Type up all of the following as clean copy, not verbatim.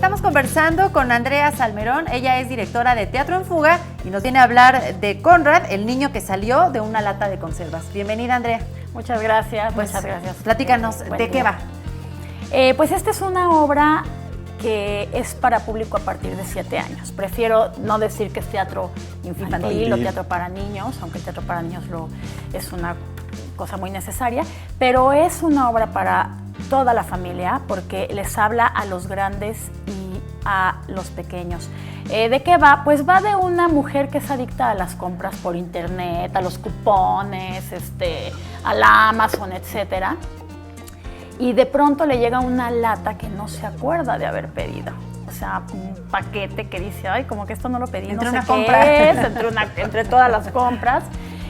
estamos conversando con Andrea Salmerón. Ella es directora de Teatro en Fuga y nos viene a hablar de Conrad, el niño que salió de una lata de conservas. Bienvenida, Andrea. Muchas gracias, Pues, muchas gracias. Platícanos, ¿de qué va? Pues esta es una obra que es para público a partir de 7 años. Prefiero no decir que es teatro infantil o teatro para niños, aunque el teatro para niños es una cosa muy necesaria, pero es una obra para toda la familia porque les habla a los grandes y a los pequeños. ¿De qué va? Pues va de una mujer que es adicta a las compras por internet, a los cupones, a la Amazon, etcétera. Y de pronto le llega una lata que no se acuerda de haber pedido. O sea, un paquete que dice, ay, como que esto no lo pedí, entre no una sé compra. qué es, entre todas las compras.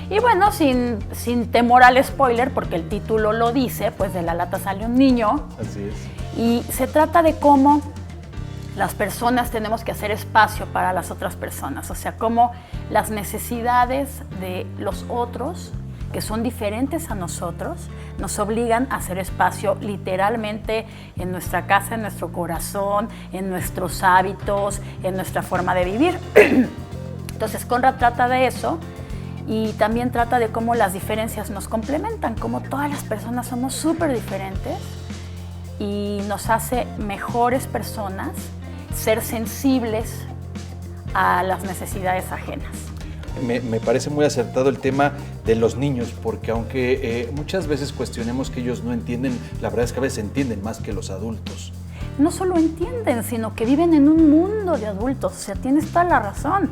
Y bueno, sin temor al spoiler, porque el título lo dice, pues de la lata sale un niño. Así es. Y se trata de cómo las personas tenemos que hacer espacio para las otras personas. O sea, cómo las necesidades de los otros, que son diferentes a nosotros, nos obligan a hacer espacio literalmente en nuestra casa, en nuestro corazón, en nuestros hábitos, en nuestra forma de vivir. Entonces, Conrad trata de eso y también trata de cómo las diferencias nos complementan, cómo todas las personas somos súper diferentes y nos hace mejores personas ser sensibles a las necesidades ajenas. Me parece muy acertado el tema de los niños, porque aunque muchas veces cuestionemos que ellos no entienden, la verdad es que a veces entienden más que los adultos. No solo entienden, sino que viven en un mundo de adultos. O sea, tienes toda la razón.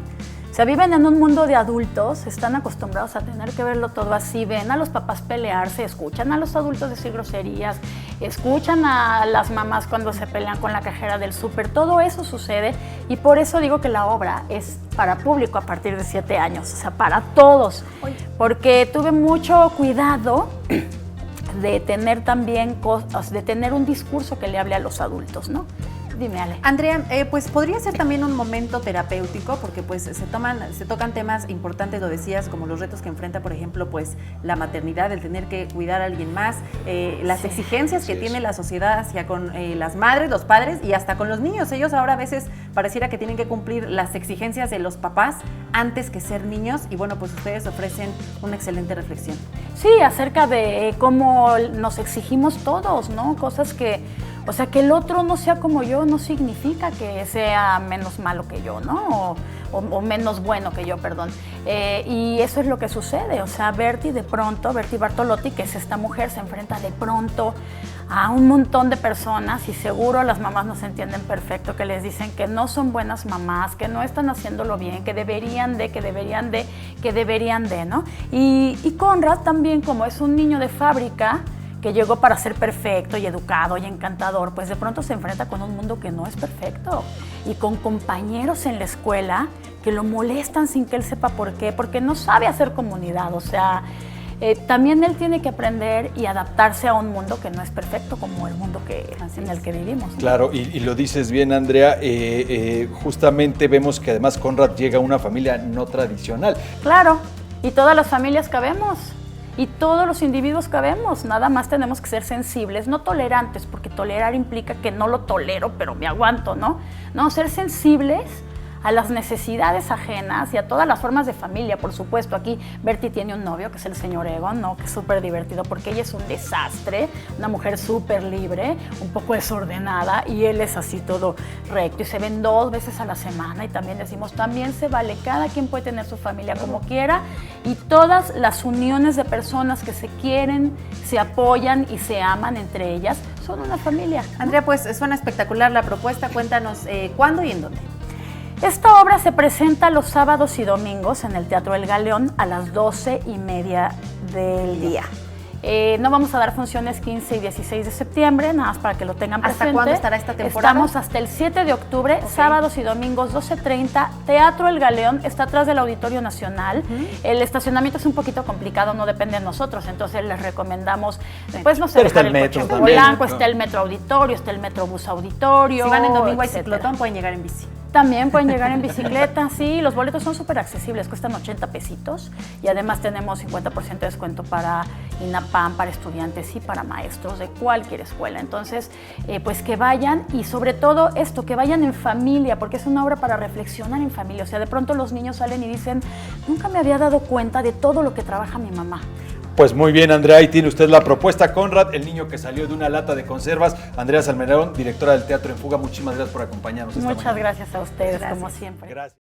O sea, viven en un mundo de adultos, están acostumbrados a tener que verlo todo así, ven a los papás pelearse, escuchan a los adultos decir groserías, escuchan a las mamás cuando se pelean con la cajera del súper, todo eso sucede y por eso digo que la obra es para público a partir de 7 años, o sea, para todos, porque tuve mucho cuidado de tener también cosas, de tener un discurso que le hable a los adultos, ¿no? Dime, Ale. Andrea, pues podría ser también un momento terapéutico porque pues se tocan temas importantes, lo decías, como los retos que enfrenta, por ejemplo, pues la maternidad, el tener que cuidar a alguien más, las exigencias que tiene la sociedad hacia con las madres, los padres y hasta con los niños. Ellos ahora a veces pareciera que tienen que cumplir las exigencias de los papás antes que ser niños y bueno, pues ustedes ofrecen una excelente reflexión. Sí, acerca de cómo nos exigimos todos, ¿no? Cosas que, o sea, que el otro no sea como yo no significa que sea menos malo que yo, ¿no? O menos bueno que yo, perdón. Y eso es lo que sucede. O sea, Berti Bartolotti, que es esta mujer, se enfrenta de pronto a un montón de personas y seguro las mamás nos entienden perfecto, que les dicen que no son buenas mamás, que no están haciéndolo bien, que deberían de, ¿no? Y Conrad también, como es un niño de fábrica, que llegó para ser perfecto y educado y encantador, pues de pronto se enfrenta con un mundo que no es perfecto y con compañeros en la escuela que lo molestan sin que él sepa por qué, porque no sabe hacer comunidad, o sea, también él tiene que aprender y adaptarse a un mundo que no es perfecto como el mundo en el que vivimos, ¿no? Claro, y lo dices bien, Andrea, justamente vemos que además Conrad llega a una familia no tradicional. Claro, y todas las familias cabemos. Y todos los individuos cabemos, nada más tenemos que ser sensibles, no tolerantes, porque tolerar implica que no lo tolero, pero me aguanto, ¿no? No, ser sensibles a las necesidades ajenas y a todas las formas de familia, por supuesto. Aquí Berti tiene un novio, que es el señor Egon, ¿no? Que es súper divertido, porque ella es un desastre, una mujer súper libre, un poco desordenada, y él es así todo recto, y se ven 2 veces a la semana, y también decimos, también se vale, cada quien puede tener su familia como quiera, y todas las uniones de personas que se quieren, se apoyan y se aman entre ellas, son una familia, ¿no? Andrea, pues suena espectacular la propuesta, cuéntanos cuándo y en dónde. Esta obra se presenta los sábados y domingos en el Teatro El Galeón a las 12:30 del día. No vamos a dar funciones 15 y 16 de septiembre, nada más para que lo tengan presente. ¿Hasta cuándo estará esta temporada? Estamos hasta el 7 de octubre, sábados y domingos 12:30. Teatro El Galeón está atrás del Auditorio Nacional. El estacionamiento es un poquito complicado, no depende de nosotros, entonces les recomendamos, pues no sé, pero está dejar el el coche metro en también, Polanco, ¿no? está el metro auditorio, está el metro bus auditorio. Si van en domingo hay etcétera. ciclotón, pueden llegar en bici. También pueden llegar en bicicleta, sí, los boletos son súper accesibles, cuestan 80 pesitos y además tenemos 50% de descuento para INAPAM, para estudiantes y para maestros de cualquier escuela. Entonces, pues que vayan y sobre todo esto, que vayan en familia, porque es una obra para reflexionar en familia. O sea, de pronto los niños salen y dicen, nunca me había dado cuenta de todo lo que trabaja mi mamá. Pues muy bien, Andrea, ahí tiene usted la propuesta. Conrad, el niño que salió de una lata de conservas. Andrea Salmerón, directora del Teatro en Fuga, muchísimas gracias por acompañarnos esta mañana. Muchas gracias a ustedes, Gracias. como siempre. Gracias.